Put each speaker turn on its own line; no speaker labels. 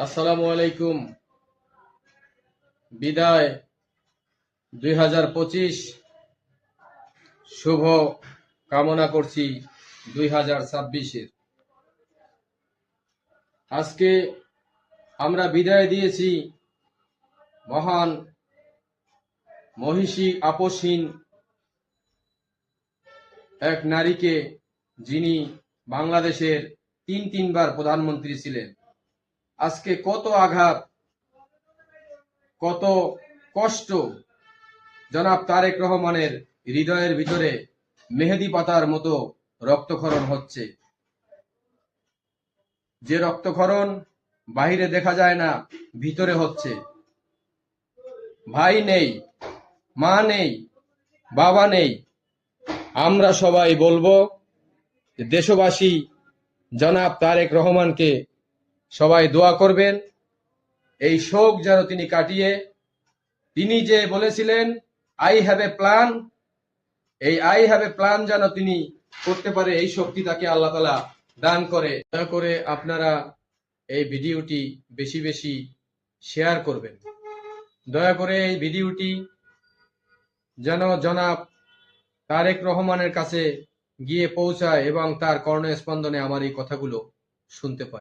আসসালামু আলাইকুম। বিদায় 2025, শুভ কামনা করছি 2026-এর। আজকে আমরা বিদায় দিয়েছি মহান মহিষী আপসহীন এক নারীকে, যিনি বাংলাদেশের তিনবার প্রধানমন্ত্রী ছিলেন। আজকে কত আঘাত, কত কষ্ট জনাব তারেক রহমানের হৃদয়ের ভিতরে মেহেদি পাতার মতো রক্তক্ষরণ হচ্ছে। যে রক্তক্ষরণ বাহিরে দেখা যায় না, ভিতরে হচ্ছে। ভাই নেই, মা নেই, বাবা নেই। আমরা সবাই বলবো, দেশবাসী জনাব তারেক রহমানকে সবাই দোয়া করবেন, এই শোক যেন তিনি কাটিয়ে, তিনি যে বলেছিলেন আই হ্যাভ এ প্ল্যান, এই আই হ্যাভ এ প্ল্যান যেন তিনি করতে পারে, এই শক্তি তাকে আল্লাহ তাআলা দান করে। দয়া করে আপনারা এই ভিডিওটি বেশি বেশি শেয়ার করবেন। দয়া করে এই ভিডিওটি যেন জনাব তারেক রহমানের কাছে গিয়ে পৌঁছায় এবং তার কর্ণস্পন্দনে আমার এই কথাগুলো শুনতে পায়।